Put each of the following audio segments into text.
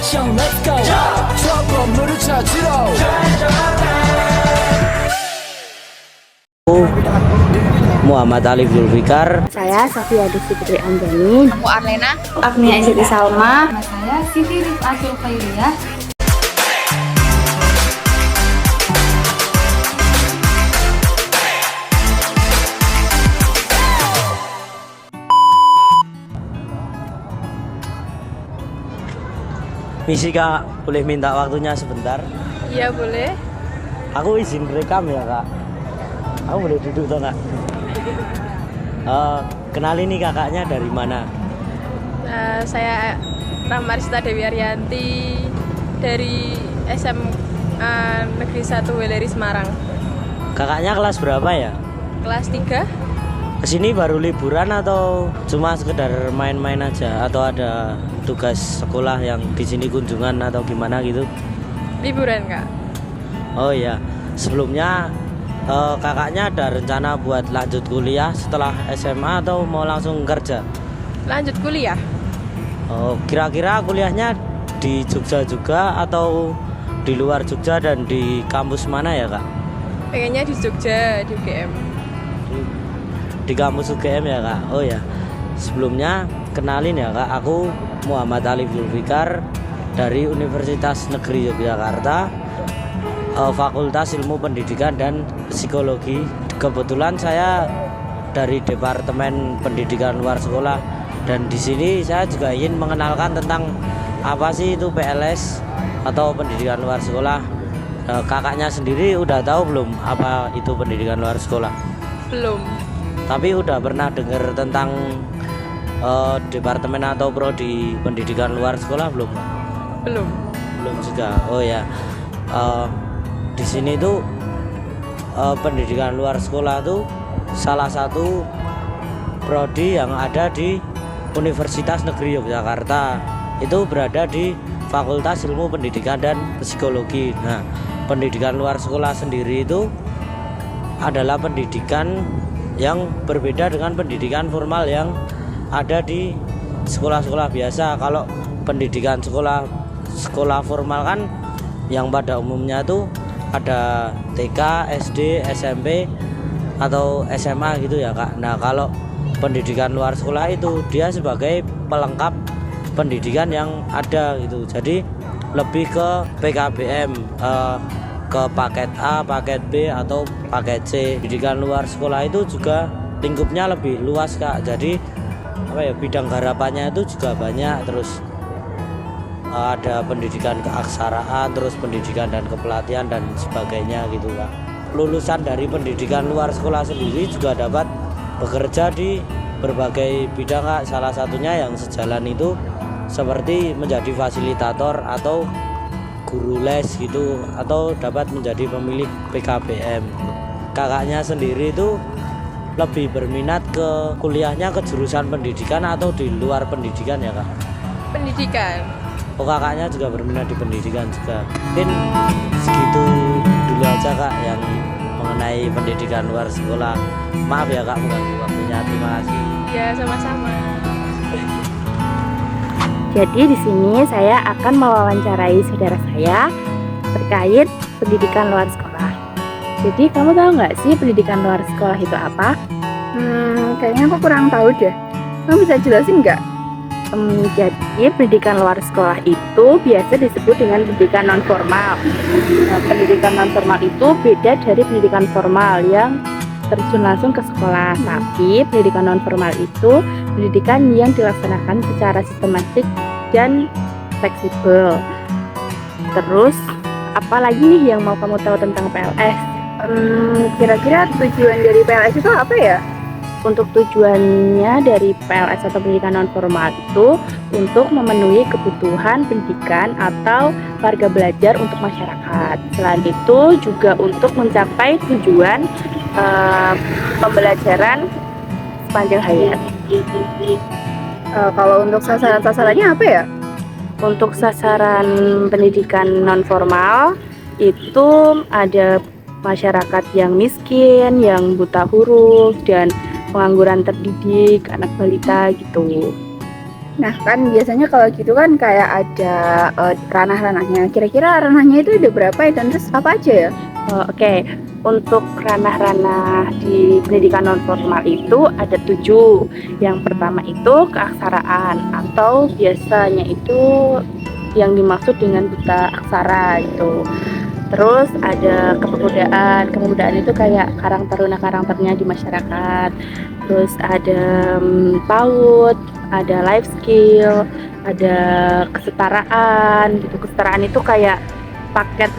action let's go 저 건물을 찾으러 Muhammad Alif Zulfikar. Saya Sofia Desi Putri Anjani. Aku Arlena. Agnia Siti Salma. Saya Siti Rifat Khairiyah. Misi Kak, boleh minta waktunya sebentar? Iya boleh. Aku izin rekam ya Kak. Aku boleh duduk toh Kak? Kenalin nih kakaknya dari mana? Saya Rahmarista Dewi Arianti dari SMA Negeri 1 Weleri Semarang. Kakaknya kelas berapa ya? Kelas 3. Kesini baru liburan atau cuma sekedar main-main aja? Atau ada tugas sekolah yang di sini kunjungan atau gimana gitu? Liburan Kak. Oh iya, sebelumnya kakaknya ada rencana buat lanjut kuliah setelah SMA atau mau langsung kerja? Lanjut kuliah. Oh, kira-kira kuliahnya di Jogja juga atau di luar Jogja dan di kampus mana ya Kak? Pengennya di Jogja, di UGM. Di kampus UGM ya Kak? Oh ya, sebelumnya kenalin ya Kak, aku Muhammad Alif Zulfikar dari Universitas Negeri Yogyakarta, Fakultas Ilmu Pendidikan dan Psikologi. Kebetulan saya dari Departemen Pendidikan Luar Sekolah, dan di sini saya juga ingin mengenalkan tentang apa sih itu PLS atau Pendidikan Luar Sekolah. Kakaknya sendiri udah tahu belum apa itu pendidikan luar sekolah? Belum. Tapi udah pernah dengar tentang departemen atau prodi pendidikan luar sekolah belum? Belum. Belum juga. Oh ya, di sini tuh pendidikan luar sekolah tuh salah satu prodi yang ada di Universitas Negeri Yogyakarta. Itu berada di Fakultas Ilmu Pendidikan dan Psikologi. Nah, pendidikan luar sekolah sendiri itu adalah pendidikan yang berbeda dengan pendidikan formal yang ada di sekolah-sekolah biasa. Kalau pendidikan sekolah formal kan yang pada umumnya tuh ada TK, SD, SMP atau SMA gitu ya Kak. Nah, kalau pendidikan luar sekolah itu dia sebagai pelengkap pendidikan yang ada gitu. Jadi lebih ke PKBM, ke paket A, paket B atau paket C. Pendidikan luar sekolah itu juga lingkupnya lebih luas Kak. Jadi bidang garapannya itu juga banyak. Terus ada pendidikan keaksaraan, terus pendidikan dan kepelatihan dan sebagainya gitu Kak. Lulusan dari pendidikan luar sekolah sendiri juga dapat bekerja di berbagai bidang Kak. Salah satunya yang sejalan itu seperti menjadi fasilitator atau guru les gitu, atau dapat menjadi pemilik PKBM. Kakaknya sendiri itu lebih berminat ke kuliahnya ke jurusan pendidikan atau di luar pendidikan ya Kak? Pendidikan. Oh, kakaknya juga berminat di pendidikan juga. Mungkin segitu dulu aja Kak yang mengenai pendidikan luar sekolah. Maaf ya Kak, mengganggu waktunya. Terima kasih. Ya sama-sama. Jadi di sini saya akan mewawancarai saudara saya terkait pendidikan luar sekolah. Jadi kamu tahu nggak sih pendidikan luar sekolah itu apa? Kayaknya aku kurang tahu deh. Kamu bisa jelasin nggak? Jadi pendidikan luar sekolah itu biasa disebut dengan pendidikan non formal. Nah, pendidikan non formal itu beda dari pendidikan formal yang terjun langsung ke sekolah. Tapi pendidikan non formal itu pendidikan yang dilaksanakan secara sistematik dan fleksibel. Terus apalagi nih yang mau kamu tahu tentang PLS? Kira-kira tujuan dari PLS itu apa ya? Untuk tujuannya dari PLS atau pendidikan non formal itu untuk memenuhi kebutuhan pendidikan atau warga belajar untuk masyarakat. Selain itu juga untuk mencapai tujuan pembelajaran sepanjang hayat. Kalau untuk sasaran-sasarannya apa ya? Untuk sasaran pendidikan non formal itu ada masyarakat yang miskin, yang buta huruf, dan pengangguran terdidik, anak balita gitu. Nah kan biasanya kalau gitu kan kayak ada ranah-ranahnya. Kira-kira ranahnya itu ada berapa ya, dan terus apa aja ya? Oke, untuk ranah-ranah di pendidikan non formal itu ada 7. Yang pertama itu keaksaraan, atau biasanya itu yang dimaksud dengan buta aksara itu. Terus ada kepemudaan. Kepemudaan itu kayak karang taruna-karangtarunnya di masyarakat. Terus ada PAUD, ada life skill, ada kesetaraan gitu. Kesetaraan itu kayak paket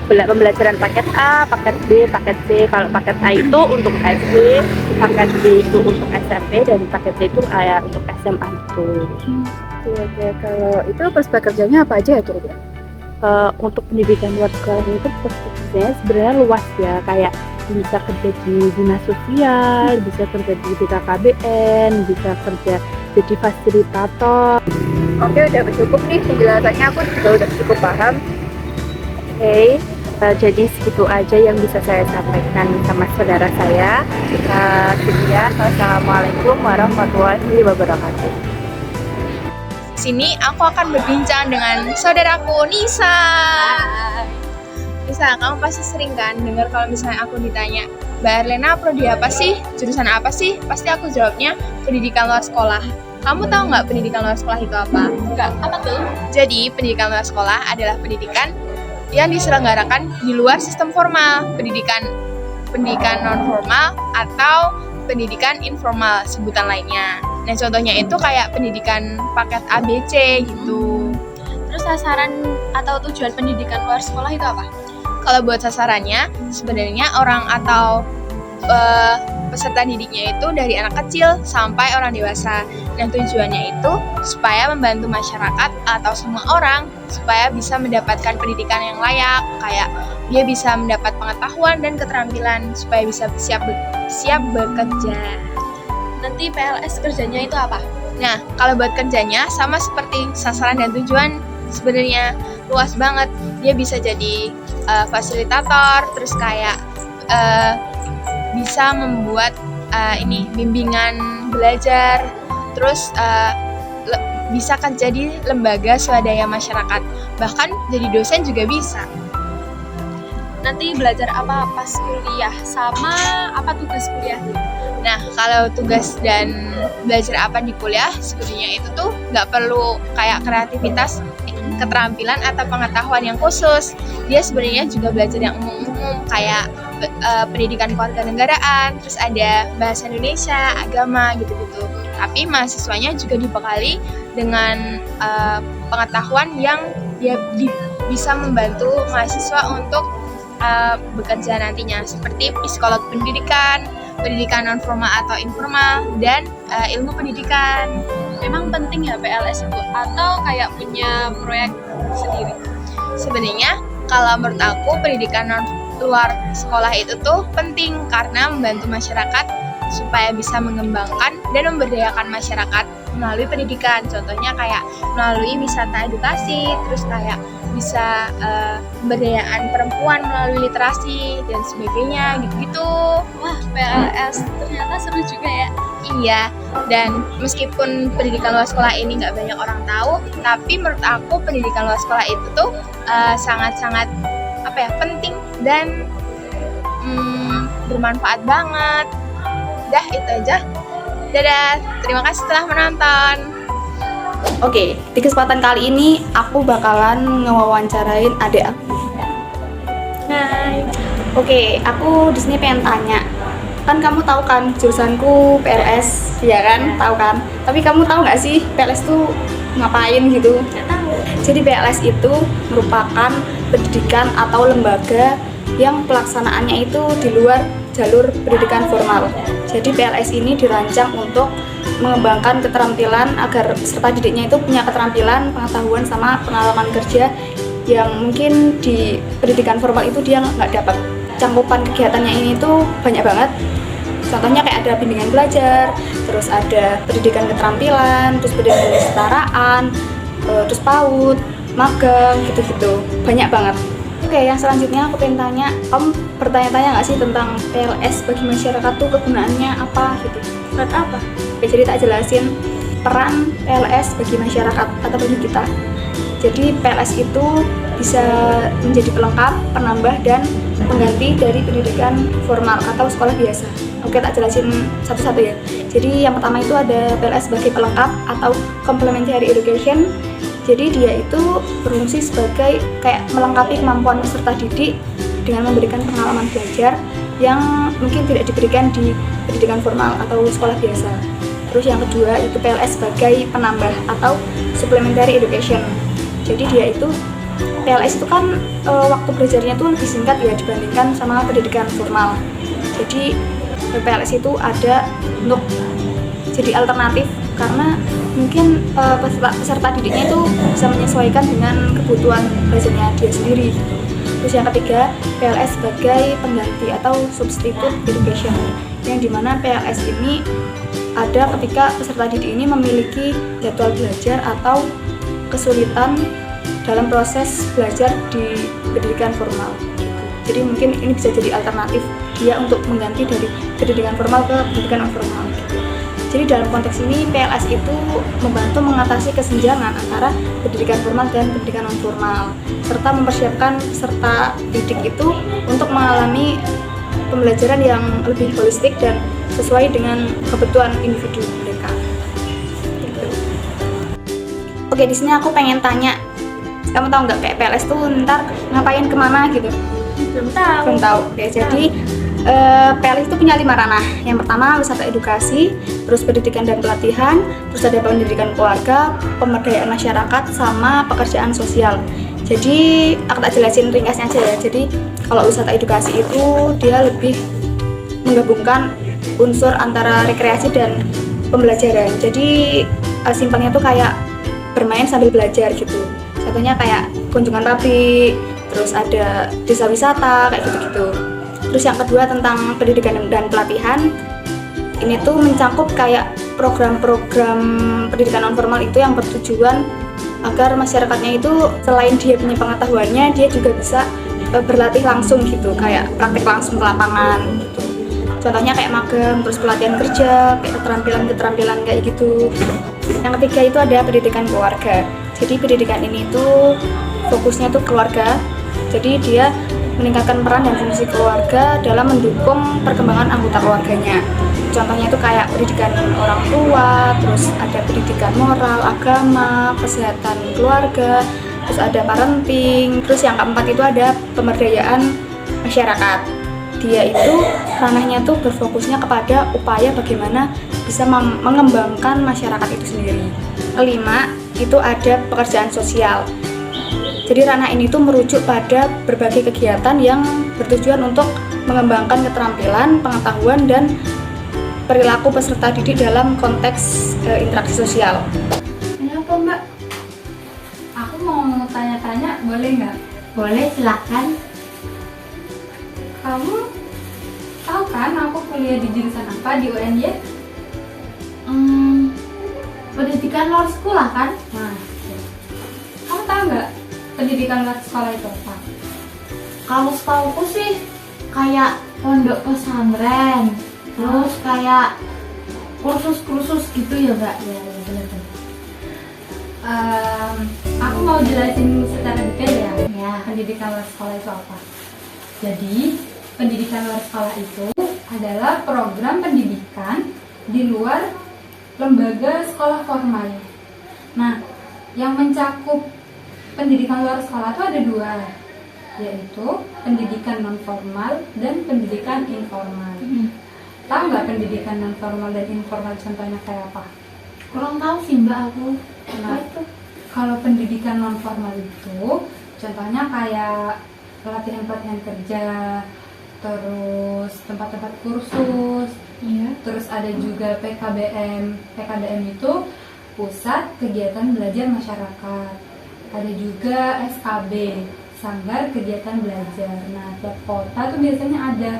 pembelajaran paket A, paket B, paket C. Kalau paket A itu untuk SD, paket B itu untuk SMP, dan paket C itu kayak untuk SMA itu. Oke, kalau itu prospek kerjanya apa aja ya kira-kira? Untuk pendidikan luar sekolah itu perspektifnya sebenarnya luas ya, kayak bisa kerja di dinas sosial, bisa kerja di BKKBN, bisa kerja jadi fasilitator. Oke, udah cukup nih penjelasannya, aku juga udah cukup paham. Oke, jadi segitu aja yang bisa saya sampaikan sama saudara saya. Sekian, wassalamualaikum warahmatullahi wabarakatuh. Sini aku akan berbincang dengan saudaraku Nisa. Nisa, kamu pasti sering kan dengar kalau misalnya aku ditanya, Mbak Erlena prodi apa sih? Jurusan apa sih? Pasti aku jawabnya pendidikan luar sekolah. Kamu tahu nggak pendidikan luar sekolah itu apa? Enggak, apa tuh? Jadi pendidikan luar sekolah adalah pendidikan yang diselenggarakan di luar sistem formal, pendidikan non formal atau pendidikan informal sebutan lainnya. Nah, contohnya itu kayak pendidikan paket ABC gitu. Terus sasaran atau tujuan pendidikan luar sekolah itu apa? Kalau buat sasarannya, sebenarnya orang atau peserta didiknya itu dari anak kecil sampai orang dewasa. Dan tujuannya itu supaya membantu masyarakat atau semua orang supaya bisa mendapatkan pendidikan yang layak, kayak dia bisa mendapat pengetahuan dan keterampilan supaya bisa siap bekerja. Nanti PLS kerjanya itu apa? Nah, kalau buat kerjanya sama seperti sasaran dan tujuan, sebenarnya luas banget. Dia bisa jadi fasilitator, terus kayak bisa membuat bimbingan belajar, terus bisa kerja di lembaga swadaya masyarakat, bahkan jadi dosen juga bisa. Nanti belajar apa pas kuliah, sama apa tugas kuliah? Nah, kalau tugas dan belajar apa di kuliah, sebenarnya itu tuh nggak perlu kayak kreativitas, keterampilan atau pengetahuan yang khusus. Dia sebenarnya juga belajar yang umum-umum, kayak pendidikan kewarganegaraan, terus ada bahasa Indonesia, agama, gitu-gitu. Tapi mahasiswanya juga dibekali dengan pengetahuan yang dia bisa membantu mahasiswa untuk bekerja nantinya, seperti psikolog pendidikan non formal atau informal, dan ilmu pendidikan. Memang penting ya PLS itu, atau kayak punya proyek sendiri? Sebenarnya kalau menurut aku pendidikan non luar sekolah itu tuh penting karena membantu masyarakat supaya bisa mengembangkan dan memberdayakan masyarakat melalui pendidikan. Contohnya kayak melalui wisata edukasi, terus kayak bisa pemberdayaan perempuan melalui literasi dan sebagainya gitu-gitu. Wah, PLS ternyata seru juga ya. Iya, dan meskipun pendidikan luar sekolah ini nggak banyak orang tahu, tapi menurut aku pendidikan luar sekolah itu tuh sangat-sangat penting dan bermanfaat banget. Dah, itu aja. Dadah, terima kasih telah menonton. Oke, di kesempatan kali ini aku bakalan ngewawancarain adik aku. Hai. Oke, aku di sini pengen tanya. Kan kamu tahu kan jurusanku PLS, ya kan? Tahu kan? Tapi kamu tahu nggak sih PLS tuh ngapain gitu? Nggak tahu. Jadi PLS itu merupakan pendidikan atau lembaga yang pelaksanaannya itu di luar jalur pendidikan formal. Jadi PLS ini dirancang untuk mengembangkan keterampilan agar peserta didiknya itu punya keterampilan, pengetahuan, sama pengalaman kerja yang mungkin di pendidikan formal itu dia nggak dapat. Cangkupan kegiatannya ini tuh banyak banget. Contohnya kayak ada bimbingan belajar, terus ada pendidikan keterampilan, terus pendidikan kesetaraan, terus PAUD, magang, gitu-gitu. Banyak banget. Oke, yang selanjutnya aku pengen tanya, kamu bertanya-tanya nggak sih tentang PLS bagi masyarakat tuh kegunaannya apa gitu? Buat apa? Oke, jadi tak jelasin. peran PLS bagi masyarakat atau bagi kita. Jadi PLS itu bisa menjadi pelengkap, penambah, dan pengganti dari pendidikan formal atau sekolah biasa. Oke, tak jelasin satu-satu ya. Jadi yang pertama itu ada PLS sebagai pelengkap atau complementary education. Jadi dia itu berfungsi sebagai kayak melengkapi kemampuan peserta didik dengan memberikan pengalaman belajar yang mungkin tidak diberikan di pendidikan formal atau sekolah biasa. Terus yang kedua itu PLS sebagai penambah atau supplementary education. Jadi dia itu PLS itu kan waktu belajarnya tuh lebih singkat ya dibandingkan sama pendidikan formal. Jadi PLS itu ada untuk jadi alternatif karena mungkin peserta didiknya itu bisa menyesuaikan dengan kebutuhan belajarnya dia sendiri. Terus yang ketiga, PLS sebagai pengganti atau substitute education, yang dimana PLS ini ada ketika peserta didik ini memiliki jadwal belajar atau kesulitan dalam proses belajar di pendidikan formal. Jadi mungkin ini bisa jadi alternatif dia untuk mengganti dari pendidikan formal ke pendidikan non formal. Jadi dalam konteks ini PLS itu membantu mengatasi kesenjangan antara pendidikan formal dan pendidikan non formal, serta mempersiapkan peserta didik itu untuk mengalami pembelajaran yang lebih holistik dan sesuai dengan kebutuhan individu mereka. Gitu. Oke, di sini aku pengen tanya, kamu tahu nggak kayak PLS tuh ntar ngapain kemana gitu? Belum tahu. Belum tahu. Oke, jadi PLS itu punya 5 ranah. Yang pertama wisata edukasi, terus pendidikan dan pelatihan, terus ada pendidikan keluarga, pemberdayaan masyarakat, sama pekerjaan sosial. Jadi aku tak jelasin ringkasnya aja ya. Jadi kalau wisata edukasi itu dia lebih menggabungkan unsur antara rekreasi dan pembelajaran. Jadi simpelnya tuh kayak bermain sambil belajar gitu. Contohnya kayak kunjungan pabrik, terus ada desa wisata kayak gitu-gitu. Terus yang kedua tentang pendidikan dan pelatihan, ini tuh mencakup kayak program-program pendidikan non formal itu yang bertujuan agar masyarakatnya itu selain dia punya pengetahuannya, dia juga bisa berlatih langsung gitu, kayak praktik langsung ke lapangan gitu. Contohnya kayak magang, terus pelatihan kerja, kayak keterampilan kayak gitu. Yang ketiga itu ada pendidikan keluarga. Jadi pendidikan ini tuh fokusnya tuh keluarga. Jadi dia meningkatkan peran dan fungsi keluarga dalam mendukung perkembangan anggota keluarganya. Contohnya itu kayak pendidikan orang tua, terus ada pendidikan moral, agama, kesehatan keluarga, terus ada parenting, terus yang keempat itu ada pemberdayaan masyarakat. Dia itu ranahnya tuh berfokusnya kepada upaya bagaimana bisa mengembangkan masyarakat itu sendiri. Kelima, itu ada pekerjaan sosial. Jadi ranah ini tuh merujuk pada berbagai kegiatan yang bertujuan untuk mengembangkan keterampilan, pengetahuan, dan perilaku peserta didik dalam konteks interaksi sosial. Ini apa Mbak? Aku mau tanya-tanya, boleh nggak? Boleh, silakan. Kamu tahu kan aku kuliah di jurusan apa di UNY? Pendidikan luar sekolah kan? Nah, kamu tahu nggak pendidikan luar sekolah itu apa? Kalau setauku sih kayak pondok pesantren, terus kayak kursus-kursus gitu ya Mbak? Ya benar. Aku mau jelasin secara detail ya. Ya. Pendidikan luar sekolah itu apa? Jadi pendidikan luar sekolah itu adalah program pendidikan di luar lembaga sekolah formal. Nah, yang mencakup pendidikan luar sekolah itu ada 2, yaitu pendidikan non formal dan pendidikan informal. Tahu nggak pendidikan non formal dan informal contohnya kayak apa? Kurang tahu sih Mbak aku. Nah, kalau pendidikan non formal itu contohnya kayak pelatihan kerja, terus tempat-tempat kursus, terus ada juga PKBM. PKBM itu pusat kegiatan belajar masyarakat. Ada juga SKB, sanggar kegiatan belajar. Nah, tiap kota tuh biasanya ada,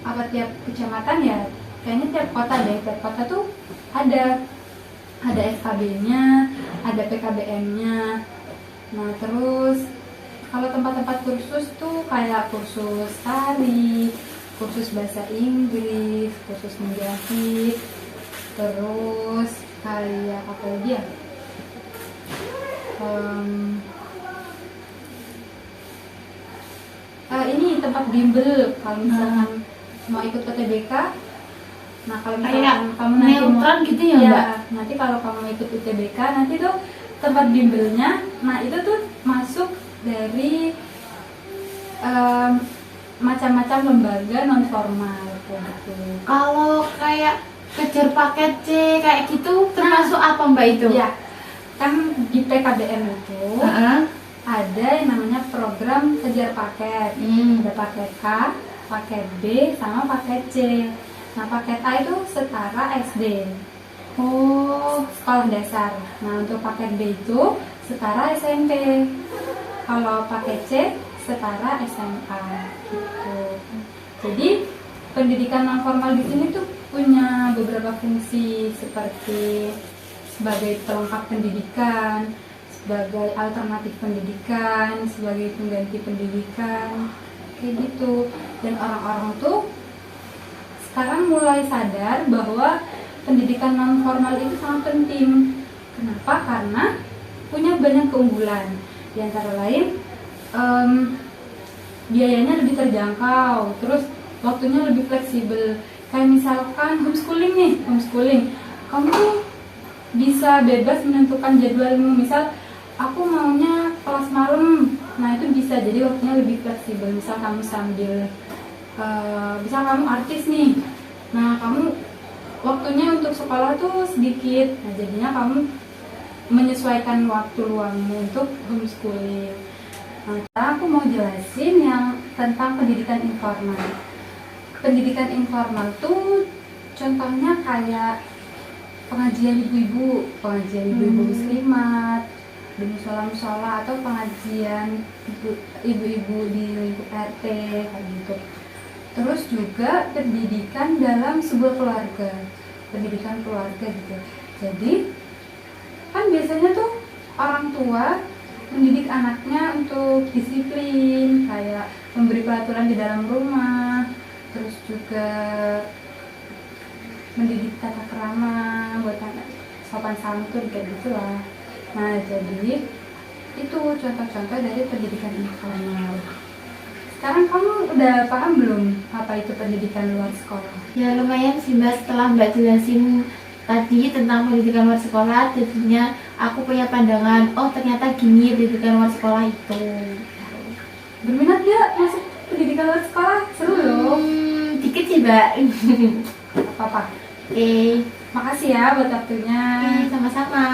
apa tiap kecamatan ya? Kayaknya tiap kota deh, tiap kota tuh ada SKB-nya, ada PKBM-nya. Nah, terus kalau tempat-tempat kursus tuh kayak kursus tari, kursus bahasa Inggris, kursus menjahit, terus kayak apa lagi ya, ini tempat bimbel kalau misalkan mau ikut UTBK. Nah kalau misalkan kamu nanti neutron gitu ya, Mbak? nanti kalau kamu ikut UTBK nanti tuh tempat bimbelnya, nah itu tuh masuk dari macam-macam lembaga non formal gitu. Kalau kayak kejar paket C kayak gitu termasuk apa Mbak itu? Ya, kan di PKBM itu ada yang namanya program kejar paket. Ada paket A, paket B, sama paket C. Nah, paket A itu setara SD. Oh, sekolah dasar. Nah, untuk paket B itu setara SMP. Kalau paket C setara SMA gitu. Jadi, pendidikan non formal di sini tuh punya beberapa fungsi seperti sebagai pelengkap pendidikan, sebagai alternatif pendidikan, sebagai pengganti pendidikan, kayak gitu. Dan orang-orang tuh sekarang mulai sadar bahwa pendidikan non formal itu sangat penting. Kenapa? Karena punya banyak keunggulan. Di antara lain, biayanya lebih terjangkau, terus waktunya lebih fleksibel. Kayak misalkan homeschooling, kamu tuh bisa bebas menentukan jadwalmu. Misal aku maunya kelas malam, nah itu bisa, jadi waktunya lebih fleksibel. Misal kamu sambil misal kamu artis nih, nah kamu waktunya untuk sekolah tuh sedikit, nah jadinya kamu menyesuaikan waktu luangmu untuk homeschooling. Nah, sekarang aku mau jelasin yang tentang pendidikan informal. Pendidikan informal tuh contohnya kayak pengajian ibu-ibu muslimat di musola-musola, atau pengajian ibu-ibu di lingkup RT kayak gitu. Terus juga pendidikan dalam sebuah keluarga, pendidikan keluarga gitu. Jadi kan biasanya tuh orang tua mendidik anaknya untuk disiplin, kayak memberi peraturan di dalam rumah, terus juga mendidik tata krama, buat anak sopan santun kayak gitulah. Nah jadi itu contoh-contoh dari pendidikan informal. Sekarang kamu udah paham belum apa itu pendidikan luar sekolah? Ya lumayan sih Mbak, setelah Mbak jelasin tadi tentang pendidikan luar sekolah, jadinya aku punya pandangan, oh ternyata gini pendidikan luar sekolah itu. Berminat ya masuk pendidikan luar sekolah? Seru loh. Dikit sih Mbak. Apa-apa. Oke. Makasih ya buat waktunya. Sama-sama.